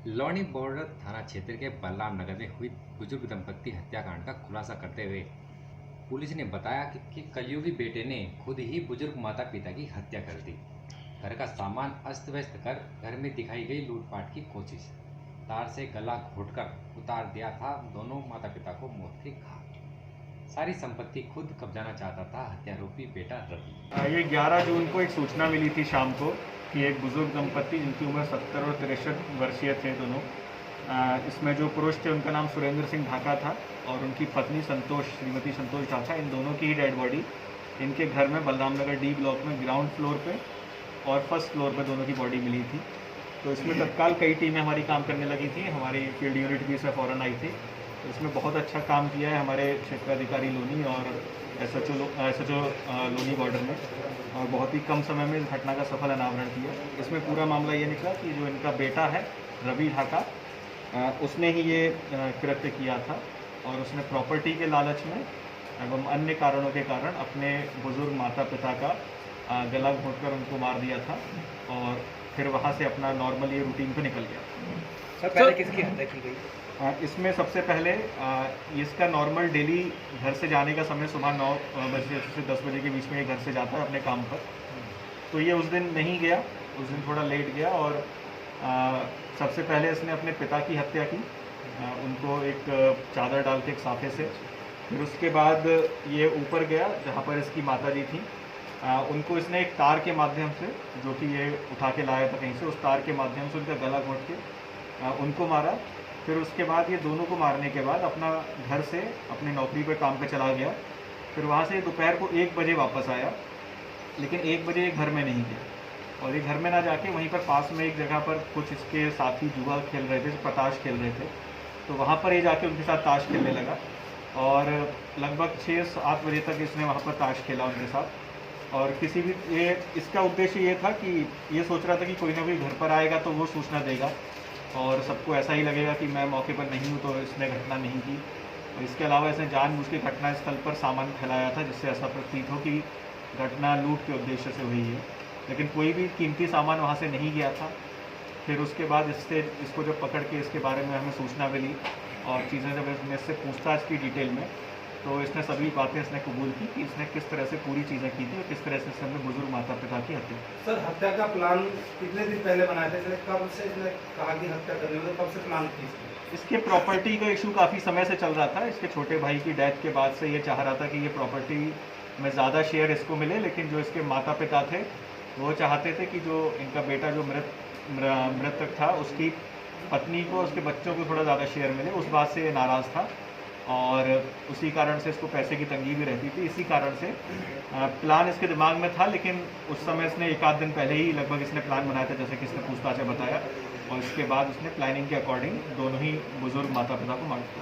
लौनी border थाना क्षेत्र के बलराम नगर में हुई बुजुर्ग दंपत्ति हत्याकांड का खुलासा करते हुए पुलिस ने बताया कि कलयुगी बेटे ने खुद ही बुजुर्ग माता पिता की हत्या कर दी। घर का सामान अस्त व्यस्त कर घर में दिखाई गई लूटपाट की कोशिश, तार से गला घोटकर उतार दिया था दोनों माता पिता को मौत के घाट। सारी संपत्ति खुद कब्जाना चाहता था हत्यारोपी बेटा रवि। ये 11 जून को एक सूचना मिली थी शाम को कि एक बुजुर्ग दंपत्ति जिनकी उम्र 70 और 63 वर्षीय थे दोनों, इसमें जो पुरुष थे उनका नाम सुरेंद्र सिंह ढाका था और उनकी पत्नी श्रीमती संतोष ढाका, इन दोनों की ही डेड बॉडी इनके घर में बलराम नगर डी ब्लॉक में ग्राउंड फ्लोर पे और फर्स्ट फ्लोर पे दोनों की बॉडी मिली थी। तो इसमें तत्काल कई टीमें हमारी काम करने लगी थी, हमारी फील्ड यूनिट भी इसमें फ़ौरन आई थी। इसमें बहुत अच्छा काम किया है हमारे क्षेत्राधिकारी लोनी और एसएचओ लोनी बॉर्डर में, और बहुत ही कम समय में इस घटना का सफल अनावरण किया। इसमें पूरा मामला ये निकला कि जो इनका बेटा है रवि ढाका, उसने ही ये कृत्य किया था और उसने प्रॉपर्टी के लालच में एवं अन्य कारणों के कारण अपने बुजुर्ग माता पिता का गला घोंटकर उनको मार दिया था और फिर वहाँ से अपना नॉर्मल ये रूटीन पे निकल गया। सर पहले किसकी हत्या की गई? इसमें सबसे पहले इसका नॉर्मल डेली घर से जाने का समय सुबह 9 बजे से 10 बजे के बीच में ये घर से जाता है अपने काम पर। तो ये उस दिन नहीं गया, उस दिन थोड़ा लेट गया और सबसे पहले इसने अपने पिता की हत्या की, उनको एक चादर डाल के एक साफे से। फिर उसके बाद ये ऊपर गया जहाँ पर इसकी माताजी थी, उनको इसने एक तार के माध्यम से, जो कि ये उठा के लाया था कहीं से, उस तार के माध्यम से उनका गला घोंट के उनको मारा। फिर उसके बाद ये दोनों को मारने के बाद अपना घर से अपनी नौकरी पर काम पे चला गया। फिर वहाँ से दोपहर को 1 बजे वापस आया, लेकिन 1 बजे ये घर में नहीं गया और ये घर में ना जाके वहीं पर पास में एक जगह पर कुछ इसके साथी जुआ खेल रहे थे, पताश खेल रहे थे, तो वहाँ पर ये जाके उनके साथ ताश खेलने लगा और लगभग 6-7 बजे तक इसने वहाँ पर ताश खेला उनके साथ। और किसी भी इसका उद्देश्य ये था कि ये सोच रहा था कि कोई ना कोई घर पर आएगा तो वो सूचना देगा और सबको ऐसा ही लगेगा कि मैं मौके पर नहीं हूँ तो इसने घटना नहीं की। और इसके अलावा इसने जानबूझ के घटनास्थल पर सामान फैलाया था जिससे ऐसा प्रतीत हो कि घटना लूट के उद्देश्य से हुई है, लेकिन कोई भी कीमती सामान वहाँ से नहीं गया था। फिर उसके बाद इसको जब पकड़ के इसके बारे में हमें सूचना मिली और चीज़ें जब इसने इससे पूछताछ की डिटेल में, तो इसने सभी बातें इसने कबूल की कि इसने किस तरह से पूरी चीज़ें की थी और किस तरह से इसने अपने बुजुर्ग माता पिता की हत्या। सर हत्या का प्लान कितने दिन पहले बनाया था? इसने कब से इसने कहा कि हत्या करने में, कब से प्लान की? इसके प्रॉपर्टी का इशू काफ़ी समय से चल रहा था। इसके छोटे भाई की डेथ के बाद से ये चाह रहा था कि ये प्रॉपर्टी में ज़्यादा शेयर इसको मिले, लेकिन जो इसके माता पिता थे वो चाहते थे कि जो इनका बेटा जो मृतक था उसकी पत्नी को, उसके बच्चों को थोड़ा ज़्यादा शेयर मिले। उस बात से ये नाराज़ था और उसी कारण से इसको पैसे की तंगी भी रहती थी। इसी कारण से प्लान इसके दिमाग में था, लेकिन उस समय इसने 1 आध दिन पहले ही लगभग इसने प्लान बनाया था, जैसे कि इसने पूछताछ में बताया, और इसके बाद उसने प्लानिंग के अकॉर्डिंग दोनों ही बुजुर्ग माता पिता को मार दिया।